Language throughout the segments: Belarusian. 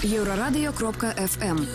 Еўрарадыё.фм.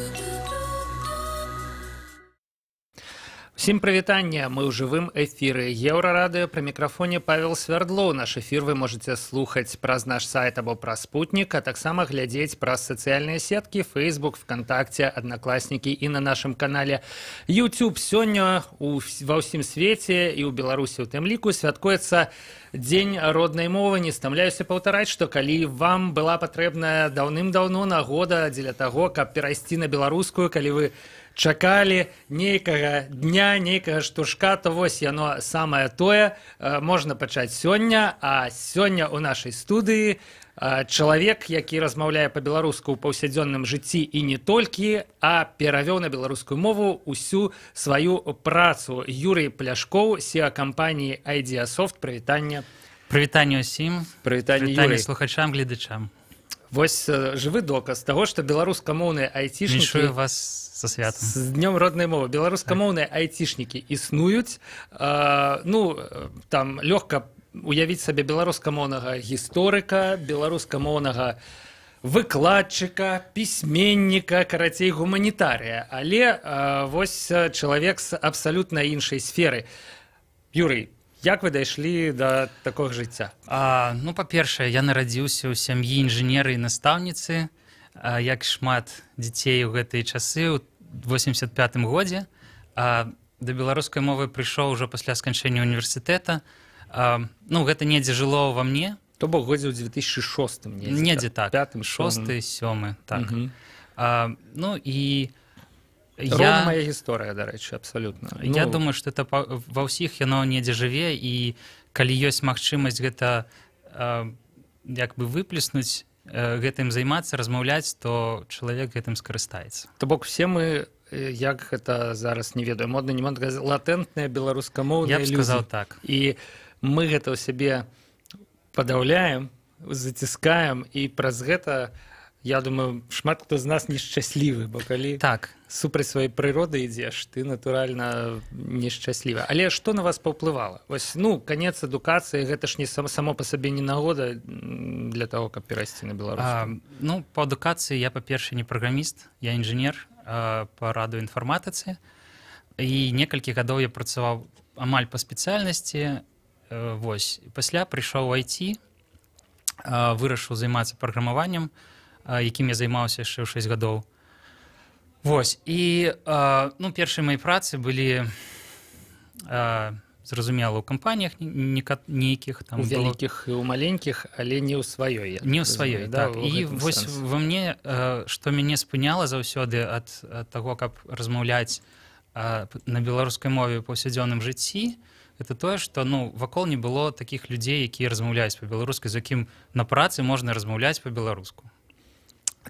Всем привитание, мы ў жывым эфіры Еўрарадыё, пры мікрафоне Павел Свярдлоў. Наш эфір вы можете слухаць праз наш сайт або праз спутнік, а таксама глядзець праз сацыяльныя сеткі Facebook, ВКонтакте, Одноклассники і на нашым канале YouTube. Сёння ва ўсім свеце і ў Беларусі ў тым ліку святкуецца Дзень роднай мовы. Не стамляюся паўтараць, што калі вам была патрэбная даўным-даўно нагода дзеля таго, каб перайсці на беларускую, калі вы чакалі нейкага дня, нейкага штуршка, то вось яно самае тое можна пачаць сёння. А сёння ў нашай студыі чалавек, які размаўляе па-беларуску ў паўсядзённым жыцці і не толькі, а перавёў на беларускую мову ўсю сваю працу. Юрый Пляшкоў, CEO кампаніі Idеасофт. Прывітанне. Прывітанне ўсім. Прывітанне слухачам, гледачам. Вось жывы доказ таго, што беларускамоўныя айцішнікі... Віншую вас са святам. З днём роднай мовы. Беларускамоўныя айцішнікі існуюць. Там лёгка уявіць сабе беларускамоўнага гісторыка, беларускамоўнага выкладчыка, пісьменніка, карацей, гуманітарыя. Але вось чалавек з абсалютна іншай сферы. Юрый, як вы дайшлі да такога жыцця? Па-першае, я нарадзіўся ў сям'і інжынера і настаўніцы. Як шмат дзяцей у гэтыя часы, у 85-м годзе. Да беларускай мовы прыйшоў ужо пасля сканчэння універсітэта. Гэта недзе жыло ва мне. То бок годзе ў 2006-м. Недзе так. 6-й, 7-й, так. Роўна моя гісторыя, дарэчы, абсалютна. Я думаю, што это ва ўсіх яно недзе жыве, і калі ёсць магчымасць гэта як бы выплеснуць, гэтым займацца, размаўляць, то чалавек гэтым скарыстаецца. То бок все мы, як гэта зараз не ведаю, модна, не модна, латэнтныя беларускамоўныя людзі. Я б сказаў так. І мы гэта ў сябе падаўляем, заціскаем, і праз гэта, я думаю, шмат хто з нас нешчаслівы, бо калі супраць сваёй прыроды ідзеш, ты, натуральна, нешчаслівы. Але што на вас паўплывала? Вось, канец адукацыі, гэта ж не само па сабе не нагода для таго, каб перайсці на беларускую. Па адукацыі я, па-першае, не праграміст, я інжынер па радыёінфарматыцы. І некалькі гадоў я працаваў амаль па спецыяльнасці. Пасля прыйшоў у IT, вырашыў займацца праграмаваннем, якім я займаўся яшчэ ў 6 гадоў. І першыя мае працы былі, зразумела, у кампаніях нейкіх. У вялікіх і ў маленькіх, але не ў сваёй. Не ў сваёй, так. І вось ва мне, што мяне спыняла заўсёды ад таго, каб размаўляць на беларускай мове ў паўсядзённым жыцці, это тое, што вакол не было такіх людзей, якія размаўляюць па-беларуску, з якім на працы можна размаўляць па-беларуску.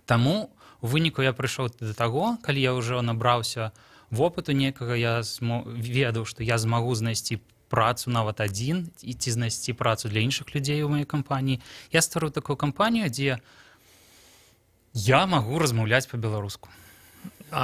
Таму у выніку я прыйшоў да таго, калі я ўжо набраўся вопыту некага, я ведаў, што я змагу знайсці працу нават адзін ці знайсці працу для іншых людзей у маёй кампаніі. Я стварыў такую кампанію, дзе я магу размаўляць па-беларуску. 5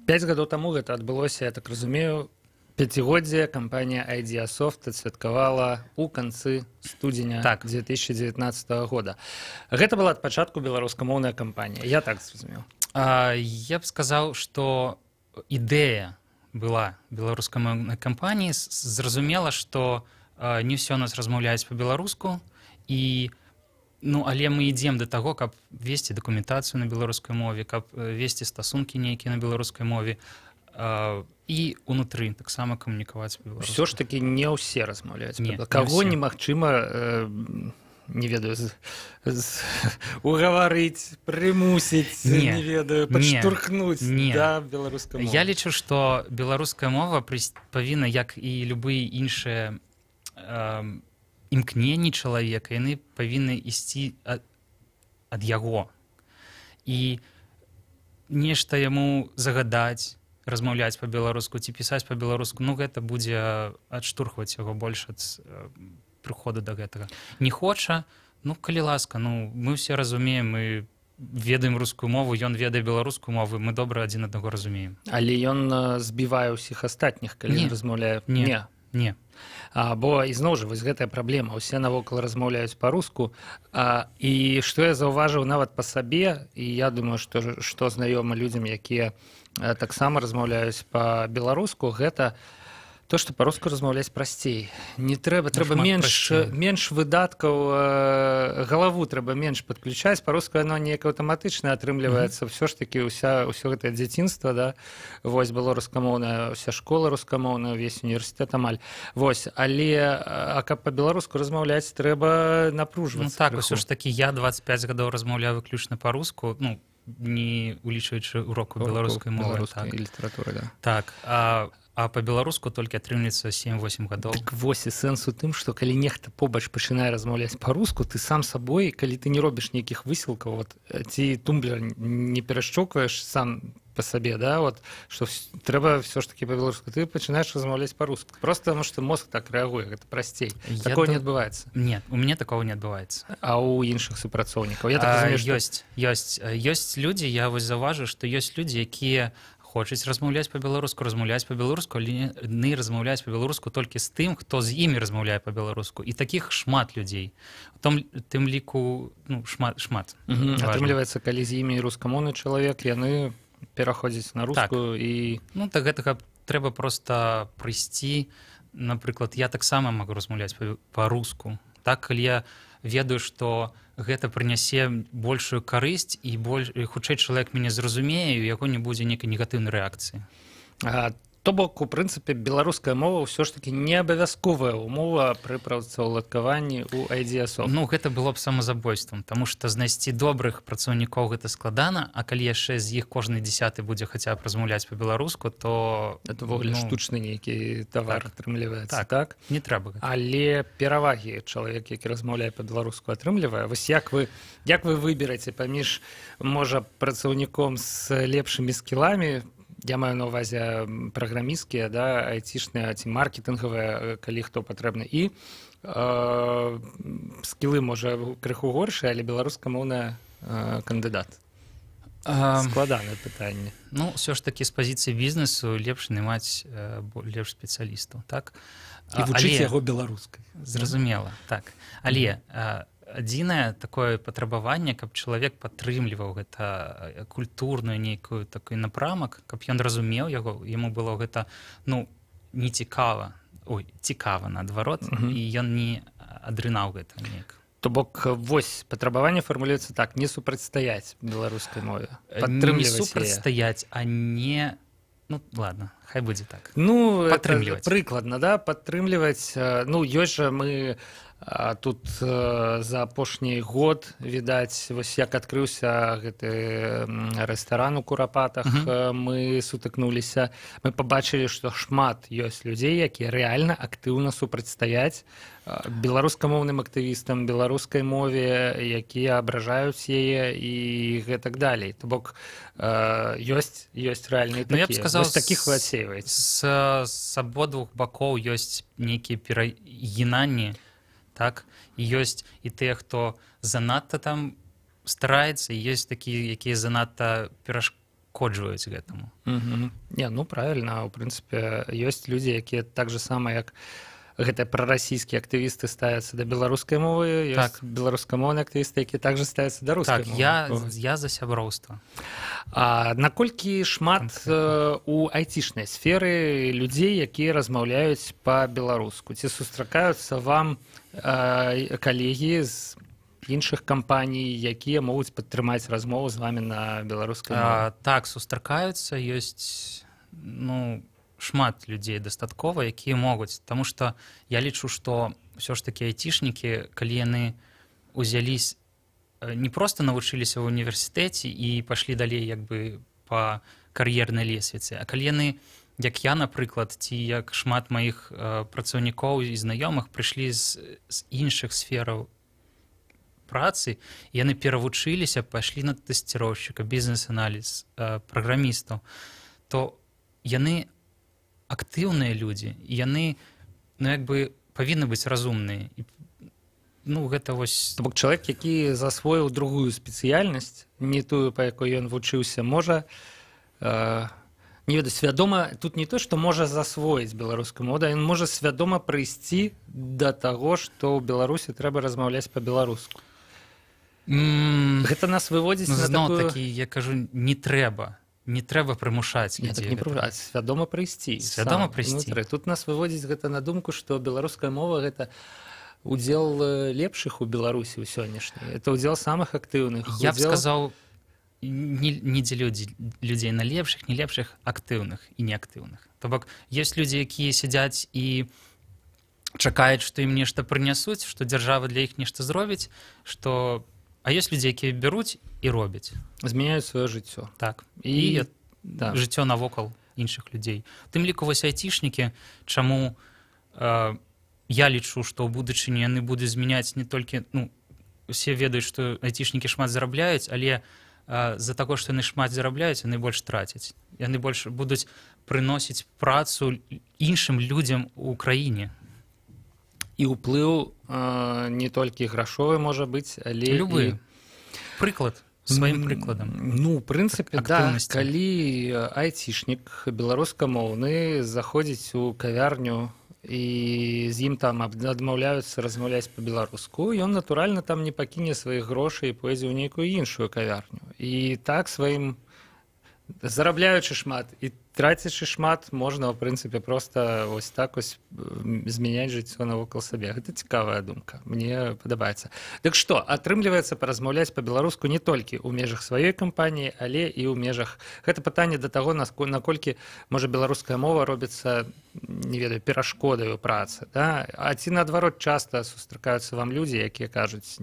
гадоў таму гэта адбылося, я так разумею, пяцігоддзе кампанія Idеасофт адсвяткавала ў канцы студзеня 2019 года. Гэта была ад пачатку беларускамоўная кампанія. Я так зразумеў. Я б сказаў, што ідэя была беларускамоўнай кампаніі. Зразумела, што не ўсё нас размаўляюць па-беларуску, але мы ідзем да таго, каб весці дакументацыю на беларускай мове, каб весці стасункі нейкія на беларускай мове, і унутры таксама камунікаваць па-беларуску. Усё ж такі не ўсе размаўляюць. Каго немагчыма, не ведаю, угаварыць, прымусіць, не ведаю, падштурхнуць да беларускай мовы. Я лічу, што беларуская мова павінна, як і любыя іншыя імкненні чалавека, яны павінны ісці ад яго. І нешта яму загадаць, размаўляць па-беларуску ці пісаць па-беларуску, гэта будзе адштурхваць яго больш ад прыходу да гэтага. Не хоча, калі ласка, мы ўсе разумеем, мы ведаем рускую мову, ён ведае беларускую мову, мы добра адзін аднаго разумеем. Але ён збівае ўсіх астатніх, калі размаўляе? Не. Не. Бо ізноў жа вось гэтая праблема, усе навокал размаўляюць па-руску, і што я заўважыў нават па сабе, і я думаю, што знаёма людзям, якія таксама размаўляюць па-беларуску, гэта то, што па-руску размаўляць прасцей. Не трэба менш выдаткаў, галаву трэба менш падключаць, па-руску яно неяк аўтаматычна атрымліваецца, ўсё ж такі ўсё гэтае дзяцінства, да, вось беларускамоўная, ўся школа рускамоўная, ўвесь універсітэт амаль. Вось, але каб па-беларуску размаўляць, трэба напружвацца. Ну так, ўсё ж такі я 25 гадоў размаўляю выключна па-руску, ну, не улічваючы уроку беларускай мовы. Беларускай літаратуры, да. Так, а па-беларуску толькі атрымліваецца 7-8 гадоў. Так вось і сэнс у тым, што калі нехта побач пачынае размаўляць па-руску, ты сам сабой, калі ты не робіш нейкіх высілкаў, ці тумблер не перашчокваеш сам па сабе, да, што трэба ўсё ж такі па-беларуску, ты пачынаеш размаўляць па-руску. Проста таму, што мозг так рэагуе, гэта прасцей. Такого не адбываецца. Не, у мяне такого не адбываецца. А ў іншых супрацоўнікаў? Я так разумею, ёсць людзі, я вось заўважыў, што ёсць людзі, якія хочуць размаўляць па-беларуску, але яны размаўляюць па-беларуску толькі з тым, хто з імі размаўляе па-беларуску. І такіх шмат людзей. Тым ліку, ну, шмат. Атрымліваецца, калі з імі рускамоўны чалавек, яны пераходзяць на рускую і... Ну, так гэтага трэба проста прыйсці. Напрыклад, я таксама магу размаўляць па-руску. Так, калі я ведаю, што гэта прынясе большую карысць і хутчэй чалавек мяне зразумее, у яго не будзе нейкай негатыўнай рэакцыі. То бок, у прынцыпе, беларуская мова ўсё ж такі не абавязковая ўмова пры працаўладкаванні ў IDS-ов. Ну, гэта было б самазабойствам, таму што знайсці добрых працаўнікоў гэта складана, а калі яшчэ з іх кожны 10 будзе хаця б размаўляць па-беларуску, то... Это ввогуле штучны нейкі тавар атрымліваецца, так? Не трэба. Але перавагі чалавек, які размаўляе па-беларуску, атрымлівае. Вось як вы выбераце паміж, можа, працаўніком з лепшымі скіламі, я маю на ўвазе праграмісцкія, да, айцішныя ці маркетынгавыя, калі хто патрэбны, і скілы, можа, крыху горшыя, але беларускамоўны кандыдат. Складанае пытанне. Ну, ўсё ж такі з пазіцыі бізнесу лепш наймаць лепш спецыялістаў, так? І вучыць яго беларускай. Зразумела, так. Але адзінае такое патрабаванне, каб чалавек падтрымліваў гэта культурную нейкую такі напрамак, каб ён разумеў яго, яму было гэта, ну, не цікава, цікава, наадварот, і ён не адрынаў гэта неяк. То бок, вось, патрабаванне фармулюецца так: не супрацьстаяць беларускай мове, падтрымліваць яе. Не супрацьстаяць, а не... Ну, ладно, хай будзе так. Ну, прыкладна, да, падтрымліваць. Ну, ёсць жа мы... Тут за апошні год, відаць, вось як адкрыўся гэты рэстаран у Курапатах, мы сутыкнуліся, мы пабачылі, што шмат ёсць людзей, якія рэальна актыўна супрацьстаяць беларускамоўным актывістам, беларускай мове, якія абражаюць яе і гэтак далей. То бок, ёсць рэальныя такія. Вось такіх вы адсейваеце. З абодвух бакоў ёсць нейкія перагінанні, так, і ёсць і тыя, хто занадта там стараецца, і ёсць такія, якія занадта перашкоджваюць гэтаму. Не, ну правільна, у прынцыпе, ёсць людзі, якія так же сама, як гэтыя прарасійскія актывісты ставяцца да беларускай мовы, ёсць беларускамоўныя актывісты, якія также ставяцца да рускай мовы. Так, я за сяброўства. А наколькі шмат у айцішнай сферы людзей, якія размаўляюць па-беларуску? Ці сустракаюцца вам калегі з іншых кампаній, якія могуць падтрымаць размову з вамі на беларускай мове? Так, сустракаюцца, ёсць, ну, шмат людзей дастаткова, якія могуць, таму што я лічу, што ўсё ж такі айцішнікі, калі яны узяліся, не проста навучыліся ў універсітэце і пашлі далей як бы па кар'ернай лесвіцы, а калі яны, як я, напрыклад, ці як шмат маіх працаўнікоў і знаёмых прыйшлі з іншых сфераў працы, яны перавучыліся, пайшлі на тэсціроўшчыка, бізнес-аналіз, праграмістаў, то яны актыўныя людзі, і яны, ну, як бы павінны быць разумныя. Ну, гэта вось... То бок чалавек, які засвоіў другую спецыяльнасць, не тую, па якой ён вучыўся, можа Не ведаю, свядома, тут не то, што можа засвоіць беларускую мову, ён можа свядома прыйсці да таго, што ў Беларусі трэба размаўляць па-беларуску. Гэта нас выводзіць на такую... такі, я кажу, не трэба прымушаць людзей. Свядома прыйсці. Тут нас выводзіць гэта на думку, што беларуская мова гэта удзел лепшых у Беларусі ў сённяшняй. Это удзел самых актыўных. Я б сказаў, не дзелю людзей на лепшых, не лепшых, актыўных і неактыўных. То бок, ёсць людзі, якія сядзяць і чакаюць, што ім нешта прынясуць, што дзяржава для іх нешта зробіць, што... А ёсць людзі, якія бяруць і робяць. Змяняюць сваё жыццё. Так. І жыццё навокал іншых людзей. Тым ліку вось айцішнікі, чаму я лічу, што ў будучыні яны будуць змяняць не толькі... Усе ведаюць, што айцішнікі шмат зарабляюць, але з-за таго, што яны шмат зарабляюць, яны больш трацяць. Яны больш будуць прыносіць працу іншым людзям у краіне. І ўплыў не толькі грашовы можа быць, але... Любы. Прыклад. Сваім прыкладам. Ну, у прынцыпе, да, калі айцішнік беларускамоўны заходзіць у кавярню і з ім там адмаўляюцца размаўляць па-беларуску, ён, натуральна, там не пакіне сваіх грошай і пойдзе ў нейкую іншую кавярню. І так сваім зарабляючы шмат і трацячы шмат, можна, ў прынцыпе, проста вось так вось змяняць жыццё навокал сабе. Гэта цікавая думка. Мне падабаецца. Дык што, атрымліваецца паразмаўляць па-беларуску не толькі ў межах сваёй кампаніі, але і ў межах... Гэта пытанне да таго, наколькі, можа, беларуская мова робіцца, не ведаю, перашкодай у працы. Да? А ці, наадварот, часта сустракаюцца вам людзі, якія кажуць,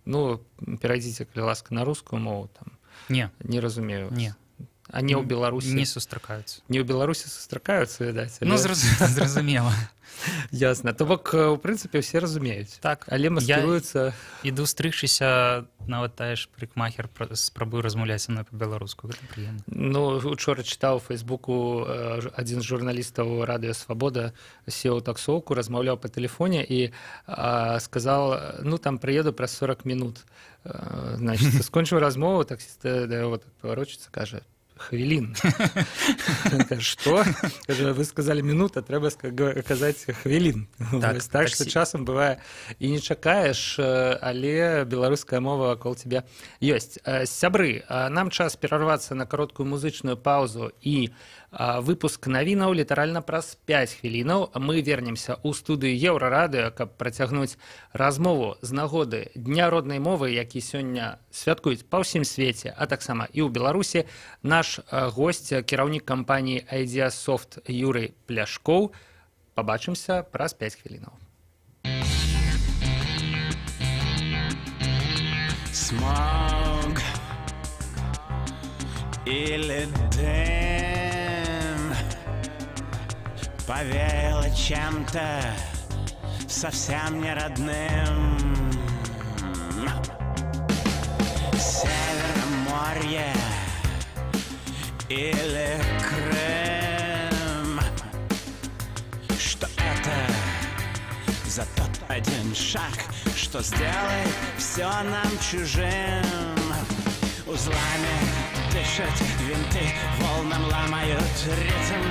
ну, перайдзіце, калі ласка, на рускую мову. Там. Не разумею. Не. А не ў Беларусі? Не сустракаюцца. Не ў Беларусі сустракаюцца, відаць. Ну, зразумела. Ясна. То бок, у прынцыпе, ўсе разумеюць. Так. Але маскіруюцца... Я іду стрыгчыся, нават тая ж парикмахер, спрабую размаўляць са мной па-беларуску. Гэта прыемна. Ну, учора чытаў у Фейсбуку адзін з журналістаў Радыё Свабода, сеў у таксоўку, размаўляў па тэлефоне і сказал, ну, там прыеду праз 40 минут. Значит, скончыў размову, таксіст да яго так паварочыцца, кажа, хвілін. Што? Кажа, вы сказалі мінута, трэба казаць хвілін. Так што часам бывае і не чакаеш, але беларуская мова вакол цябе ёсць. Сябры, нам час перарвацца на кароткую музычную паўзу і выпуск навінаў літаральна праз 5 хвілінаў. Мы вернемся ў студыю Еўрарадыё, каб працягнуць размову з нагоды Дня роднай мовы, які сёння святкуюць па ўсім свеце, а таксама і ў Беларусі. Наш госць, кіраўнік кампаніі Ideasoft Юрый Пляшкоў. Пабачымся праз 5 хвілінаў. Смог или дым повеяло чем-то совсем не родным. Североморье или Крым. Что это за тот один шаг, что сделает все нам чужим? Узлами дышат винты, волнам ломают ритм.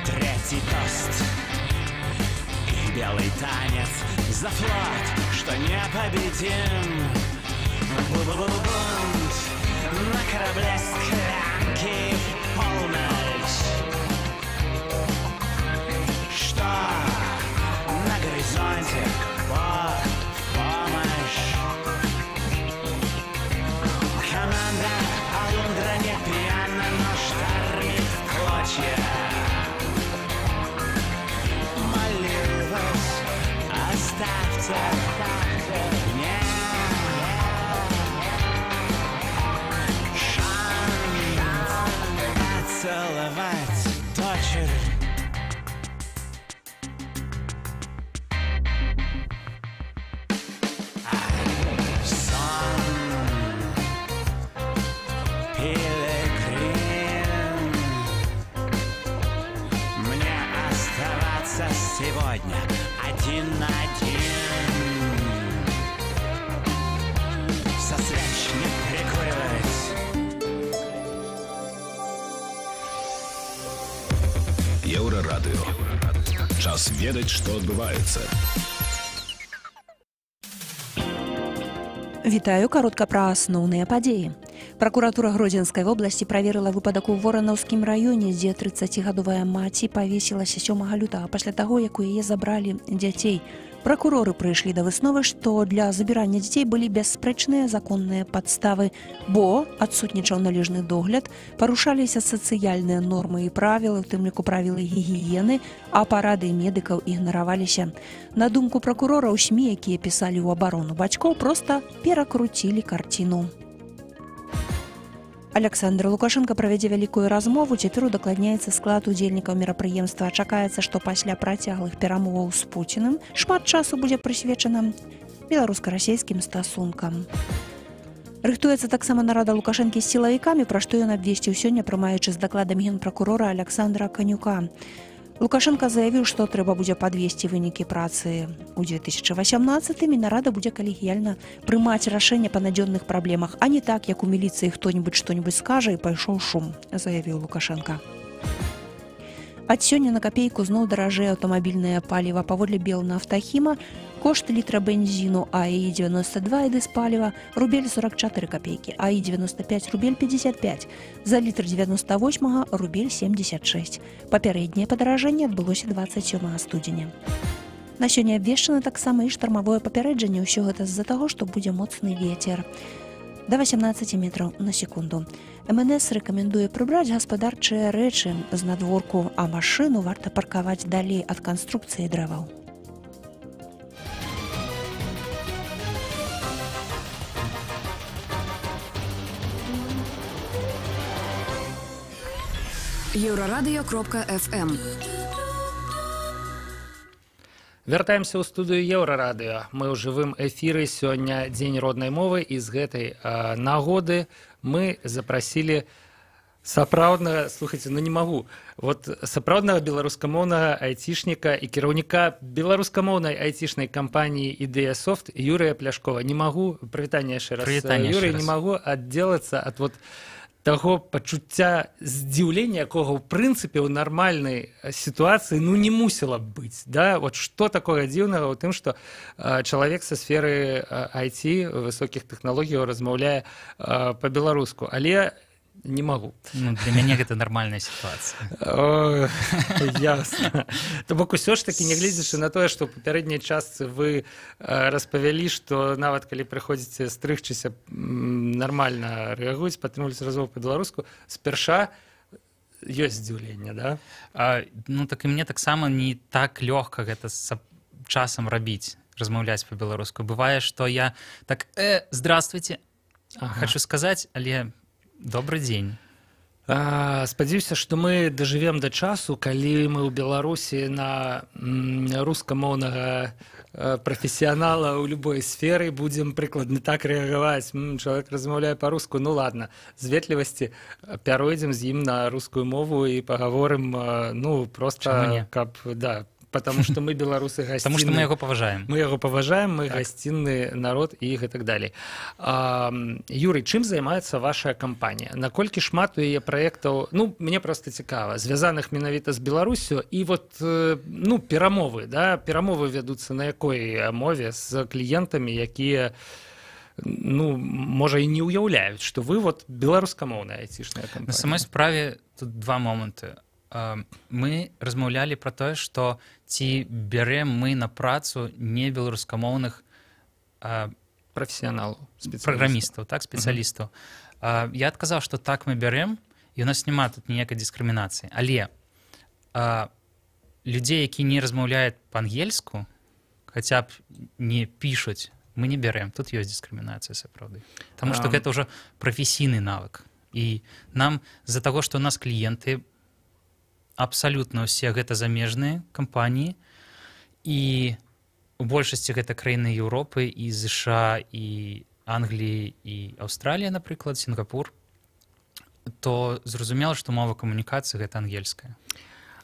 Третий тост и белый танец за флот, что непобедим. Бунт на корабле склянки в полночь. Что на горизонте Бог в помощь. Команда Алундра не пьяна, но штормит в клочья. Молю вас, оставьте мне целовать дочерь. Сон, пилигрим. Мне оставаться сегодня один на один. Со свеч не прикуривать. Еўрарадыё. Час ведаць, што адбываецца. Вітаю, каротка пра асноўныя падзеі. Пракуратура Гродзенскай вобласці праверыла выпадак у Воранаўскім раёне, дзе 30гадовая маці павесілася 7 лютага пасля таго, як у яе забралі дзяцей. Пракуроры прыйшлі да высновы, што для забірання дзяцей былі бясспрэчныя законныя падставы, бо адсутнічаў належны догляд, парушаліся сацыяльныя нормы і правілы, у тым ліку правілы гігіены, а парады медыкаў ігнараваліся. На думку пракурораў, СМІ, якія пісалі ў абарону бацькоў, проста перакруцілі карціну. Александр Лукашенко правядзе вялікую размову, цяпер удакладняецца склад удзельнікаў мерапрыемства. Чакаецца, што пасля працяглых перамоваў з Пуціным шмат часу будзе прысвечана беларуска-расійскім стасункам. Рыхтуецца таксама нарада Лукашэнкі з сілавікамі, пра што ён абвесціў сёння, прымаючы з дакладам генпракурора Александра Канюка. Лукашенко заявіў, што трэба будзе падвесці вынікі працы ў 2018 і нарада будзе калегіяльна прымаць рашэнне па надзённых праблемах, а не так, як у міліцыі хто-небудзь што-небудзь скажа і пайшоў шум, заявіў Лукашенко. Ад сёння на капейку зноў даражэй аўтамабільнае паліва. Паводле Белнафтахіма кошт літра бензіну АІ-92 і дызпаліва рубель 44 копейкі, АІ-95 рубель 55, за літр 98 рубель 76. Папярэдняе падаражэнне адбылося 27 студзеня. На сёння абвешчана таксама і штармавое папярэджанне. Ўсё гэта з-за таго, што будзе моцны вецер да 18 метраў на секунду. МНС рэкамендуе прыбраць гаспадарчыя рэчы з надворку, а машыну варта паркаваць далей ад канструкцыі дрэваў. Еўрарадыё.фм. Вяртаемся ў студыю Еўрарадыё. Мы ў жывым эфіры, сёння дзень роднай мовы, і з гэтай нагоды мы запрасілі сапраўднага, слухайце, ну не магу, вот сапраўднага беларускамоўнага айцішніка і кіраўніка беларускамоўнай айцішнай кампаніі «Ідэясофт» Юрыя Пляшкова. Не магу, прывітанне яшчэ раз, Юрый, не магу аддзелацца ад вот таго пачуцця здзіўлення, якога ў прынцыпе ў нармальнай сітуацыі ну не мусіла б быць, да? Вот што такога дзіўнага ў тым, што чалавек са сферы IT, высокіх тэхналогіяў размаўляе па-беларуску, але не магу. Ну, для мяне гэта нармальная сітуацыя. Ясна. То бок усё ж такі, нягледзячы на тое, што ў папярэдняй частцы вы распавялі, што нават калі прыходзіце стрыгчыся, нармальна рэагуюць, падтрымліваюць размову па-беларуску, спярша ёсць здзіўленне, да? Ну, так і мне таксама не так лёгка гэта з часам рабіць, размаўляць па-беларуску. Бывае, што я так, здравствуйте, хочу сказаць, але добрый дзень. Спадзяюся, што мы дажывем да часу, калі мы ў Беларусі на рускамоўнага прафесіянала ў любой сферы будзем прыкладна так рэагаваць. Чалавек размаўляе па-руску, ну ладно, з ветлівасці пяройдзем з ім на рускую мову і пагаворым, ну, проста, каб, да, потому что мы беларусы гостинные. Потому что мы его поважаем. Мы его поважаем, мы гостинный народ и так далее. Юрий, чым займаецца ваша кампанія? Наколькі шмат у яе праектаў, ну, мне просто цікава, звязаных менавіта з Беларусю, і вот, ну, перамовы, да, перамовы вядуцца на якой мове з кліентамі, якія, ну, можа і не ўяўляюць, што вы вот беларускамоўная айцішная кампанія. На самой справе тут два моманты. Мы размаўлялі пра тое, што ці бярэм мы на працу не беларускамоўных прафесіяналаў, праграмістаў, так, спецыялістаў. Я адказаў, што так мы бярэм, і у нас няма тут ніякай дыскрымінацыі. Але людзей, які не размаўляюць па-ангельску, хаця б не пішуць, мы не бярэм. Тут ёсць дыскрымінацыя, сапраўды. Таму што гэта ўжо прафесійны навык. І нам з-за таго, што у нас кліенты абсалютна ўсе гэта замежныя кампаніі, і у большасці гэта краіны Еўропы, і ЗША, і Англіі, і Аўстралія, напрыклад, Сінгапур, то зразумела, што мова камунікацыі гэта ангельская.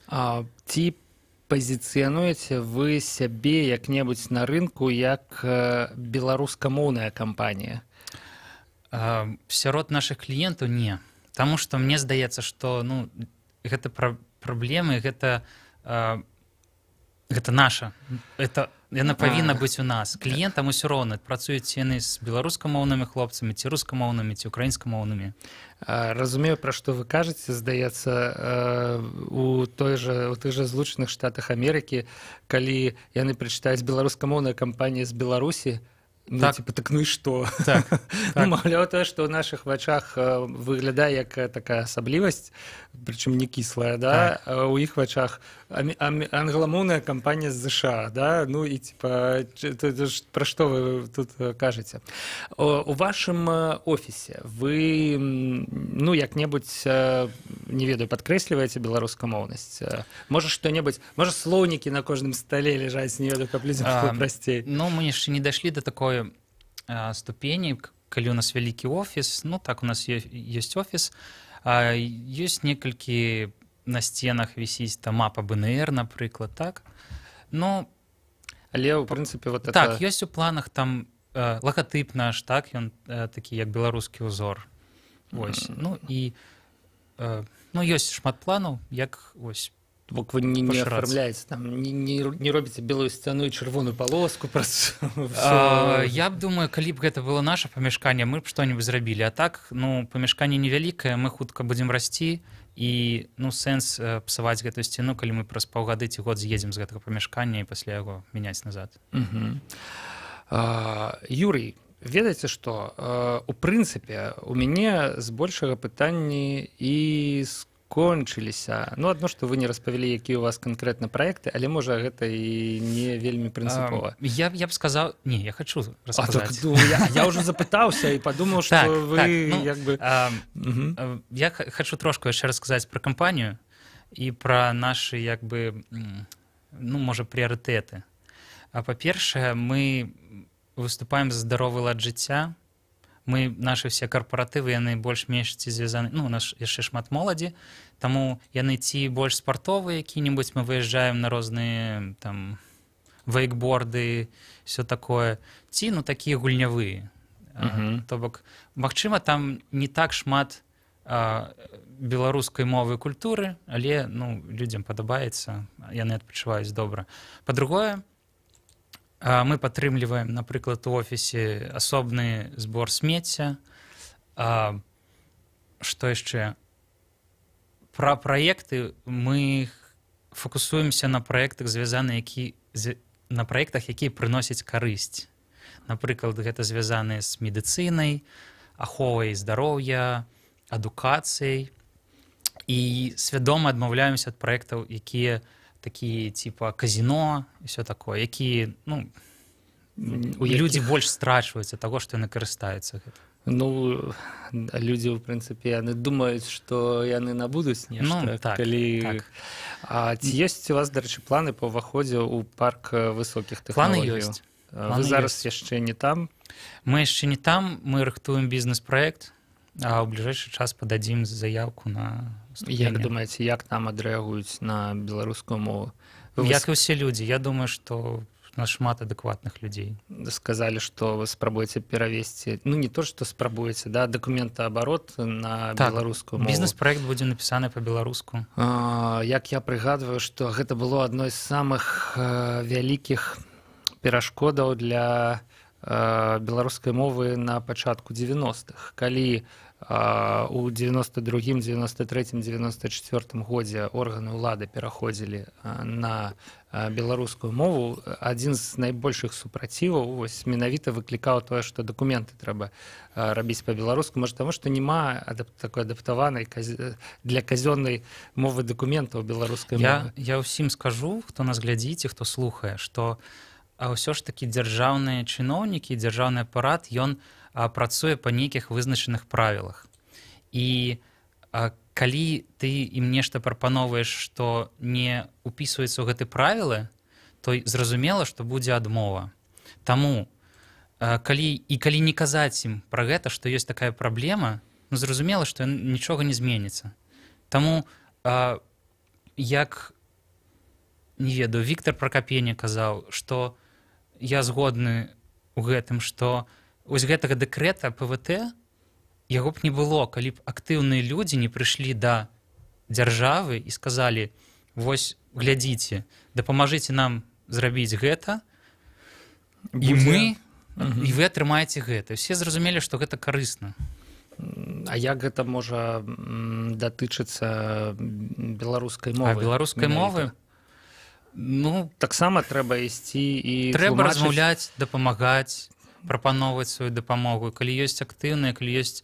Ці пазіцыянуеце вы сябе як-небудзь на рынку як беларускамоўная кампанія? Сярод нашых кліентаў не. Таму што мне здаецца, што, ну, гэта праблемы гэта наша, яна павінна быць у нас. Кліентам усё роўна, працуюць яны з беларускамоўнымі хлопцамі, ці рускамоўнымі, ці украінскамоўнымі. Разумею, пра што вы кажаце, здаецца, у тых жа Злучаных Штатах Амерыкі, калі яны прачытаюць беларускамоўныя кампаніі з Беларусі, так ну і што? Маўляў, тое, што ў нашых вачах выглядае як такая асаблівасць, прычым не кіслая, у іх вачах англамоўная кампанія з ЗША, ну і пра што вы тут кажаце? У вашым офісе вы як-небудзь, не ведаю, падкрэсліваеце беларускамоўнасць? Можа што-небудзь, можа слоўнікі на кожным стале ляжаць, не ведаю, каб людзям было прасцей? Ну, мы яшчэ не дашлі да такой ступені, калі у нас вялікі офіс, так, у нас ёсць офіс, ёсць некалькі на сценах вісіць там мапа БНР, напрыклад, так? Але, ў прынцыпе, вот это... Так, ёсць у планах там лагатып наш, так, ён такі, як беларускі ўзор. Вось, і ёсць шмат планаў, як, вось, бок вы не афармляеце, там не робіце белую сцяну і чырвоную палоску праз... Я б думаю, калі б гэта было наша памяшканне, мы б што-небудзь зрабілі. А так, памяшканне невялікае, мы хутка будзем расці, і сэнс псаваць гэтую сцяну, калі мы праз паўгады ці год з'едзем з гэтага памяшкання і пасля яго мяняць назад. Юрый, ведаеце што? У прынцыпе, у мяне збольшага пытанні і кончыліся. Адно, што вы не распавялі, якія у вас канкрэтна праекты, але, можа, гэта і не вельмі прынцыпова. Я б сказаў... Не, я хачу расказаць. Я ўжо запытаўся і падумаў, што вы як бы... Я хачу трошку яшчэ расказаць пра кампанію і пра нашы, як бы, можа, прыярытэты. Па-першае, мы выступаем за здаровы лад жыцця. Нашы все карпаратывы, яны больш-менш ці звязаны, у нас яшчэ шмат моладзі, таму яны ці больш спартовыя які-небудзь, мы выязджаем на розныя там вейкборды, все такое, ці такія гульнявыя. То бок, магчыма, там не так шмат беларускай мовы і культуры, але людзям падабаецца, яны адпачываюць добра. Па-другое, мы падтрымліваем, напрыклад, у офісе асобны збор смецця. Што яшчэ? Пра праекты мы фокусуемся на праектах, на праектах, якія прыносяць карысць. Напрыклад, гэта звязаныя з медыцынай, аховай здароўя, адукацыяй. І свядома адмаўляемся ад праектаў, якія такие типа казино, все такое, якія, людзі больш страчваюцца таго, што яны карыстаюцца гэтым. Людзі, ў прынцыпе, яны думаюць, што яны набудуць нешта, калі... А ці ёсць у вас, дарэчы, планы па ўваходзе ў парк высокіх тэхналогій? Планы ёсць. Вы зараз яшчэ не там? Мы яшчэ не там, мы рыхтуем бізнес-праект, а ў бліжэйшы час пададзім заявку на... Як думаеце, як там адрэагуюць на беларускую мову? Як і ўсе людзі. Я думаю, што у нас шмат адэкватных людзей. Сказалі, што вы спрабуеце перавесці, не то, што спрабуеце, дакументаабарот на беларускую мову. Бізнес-праект будзе напісаны па-беларуску. Як я прыгадваю, што гэта было адной з самых вялікіх перашкодаў для беларускай мовы на пачатку 90-х, калі у 92-м, 93-м, 94-м годзе органы ўлады пераходзілі на беларускую мову, адзін з найбольшых супраціваў менавіта выклікаў тое, што дакументы трэба рабіць па-беларуску, можа таму, што няма такой адаптаванай для казённай мовы дакументаў беларускай мовы. Я ўсім скажу, хто нас глядзіць і хто слухае, што ўсё ж такі дзяржаўныя чыноўнікі, дзяржаўны апарат, ён працуе па нейкіх вызначаных правілах. І калі ты ім нешта прапановаеш, што не упісваецца ў гэты правілы, то зразумела, што будзе адмова. Таму, калі не казаць ім пра гэта, што ёсць такая праблема, зразумела, што нічога не зменіцца. Таму, як, не ведаю, Віктор Пракапенне казаў, што я згодны ў гэтым, што вось гэтага дэкрэта ПВТ, яго б не было, калі б актыўныя людзі не прыйшлі да дзяржавы і сказалі: вось глядзіце, дапамажыце нам зрабіць гэта, і мы і вы атрымаеце гэта. Усе зразумелі, што гэта карысна. А як гэта можа датычыцца беларускай мовы? Беларускай мовы? Ну, таксама трэба ісці і трэба размаўляць, дапамагаць, прапаноўваць сваю дапамогу. Калі ёсць актыўныя, калі ёсць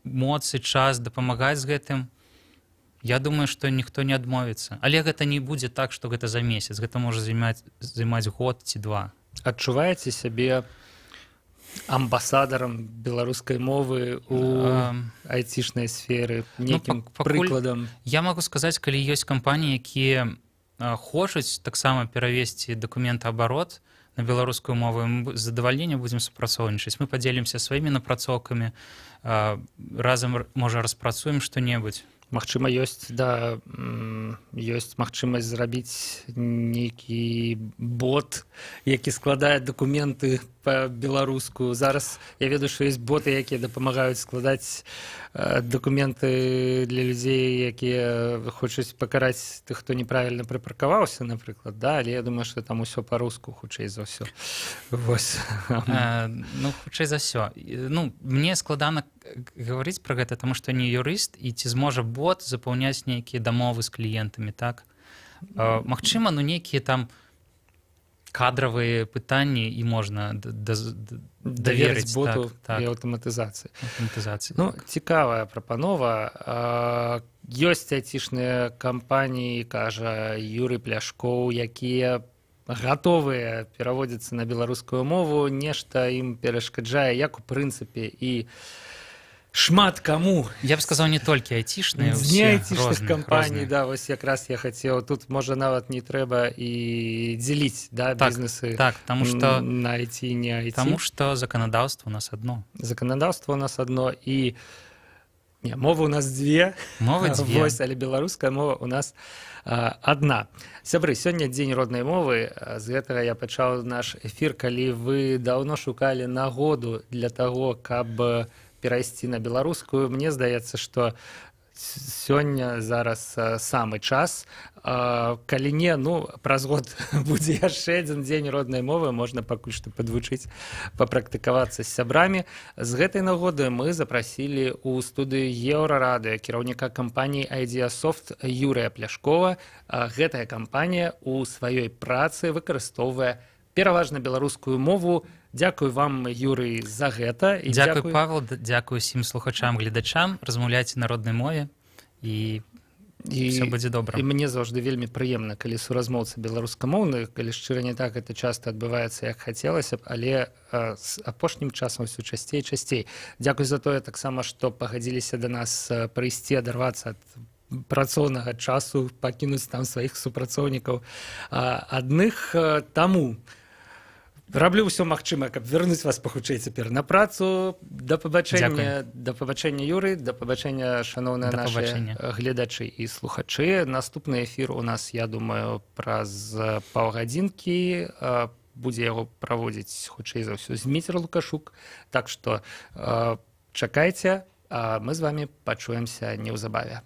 моцы, час дапамагаць з гэтым, я думаю, што ніхто не адмовіцца. Але гэта не будзе так, што гэта за месяц. Гэта можа займаць год ці два. Адчуваеце сябе амбасадарам беларускай мовы ў айцішнай сферы, нейкім прыкладам? Я магу сказаць, калі ёсць кампаніі, якія хочуць таксама перавесці дакументаабарот на беларускую мову, мы з задавальненнем будзем супрацоўнічаць. Мы падзелімся сваімі напрацоўкамі, разам, можа, распрацуем што-небудзь. Магчыма, ёсць магчымасць зрабіць нейкі бот, які складае дакументы па-беларуску. Зараз я ведаю, што ёсць боты, якія дапамагаюць складаць дакументы для людзей, якія хочуць пакараць тых, хто неправільна прыпаркаваўся, напрыклад, да? Але я думаю, што там усё па-руску, хутчэй за ўсё. Ну, хутчэй за ўсё. Ну, мне складана гаварыць пра гэта, таму што не юрыст, і ці зможа бот запаўняць нейкія дамовы з кліентамі, так? Магчыма, ну, нейкія там кадравыя пытанні і можна даверыць боту і аўтаматызацыі. Ну, цікавая прапанова. Ёсць айцішныя кампаніі, кажа Юрый Пляшкоў, якія гатовыя пераводзіцца на беларускую мову, нешта ім перашкаджае, як у прынцыпе і шмат каму. Я б сказаў, не толькі айцішныя, не айцішных кампаній, да, вось якраз я хацеў, тут можа нават не трэба і дзеліць, да, бізнесы на айці і не айці. Таму што заканадаўства у нас адно. Заканадаўства у нас адно, і мова у нас дзве, вось, але беларуская мова у нас адна. Сябры, сёння дзень роднай мовы, з гэтага я пачаў наш эфір, калі вы даўно шукалі нагоду для таго, каб перайсці на беларускую. Мне здаецца, што сёння зараз самы час. Калі не, ну, праз год будзе яшчэ адзін дзень роднай мовы, можна пакуль што падвучыць, папрактыкавацца з сябрамі. З гэтай нагоды мы запрасілі ў студыю Еўрарадыё кіраўніка кампаніі Idеасофт Юрыя Пляшкова. Гэтая кампанія ў сваёй працы выкарыстоўвае пераважна беларускую мову. Дзякуй вам, Юрый, за гэта. Дзякуй, Павел, дзякуй усім слухачам, гледачам. Размаўляйце на роднай мове і ўсё будзе добра. І мне заўжды вельмі прыемна, калі суразмоўцы беларускамоўны, калі шчыра не так, гэта часта адбываецца, як хацелася б, але з апошнім часам усё часцей і часцей. Дзякуй за тое таксама, што пагадзіліся да нас прыйсці, адарвацца ад працоўнага часу, пакінуць там сваіх супрацоўнікаў адных. Таму раблю ўсё магчымае, каб вярнуць вас пахутчэй цяпер на працу. Да пабачэння, Юрый, да пабачэння, шаноўныя нашы гледачы і слухачы. Наступны эфір у нас, я думаю, праз паўгадзінкі. Будзе яго праводзіць, хутчэй за ўсё, Зміцер Лукашук. Так што чакайце, а мы з вамі пачуемся неўзабаве.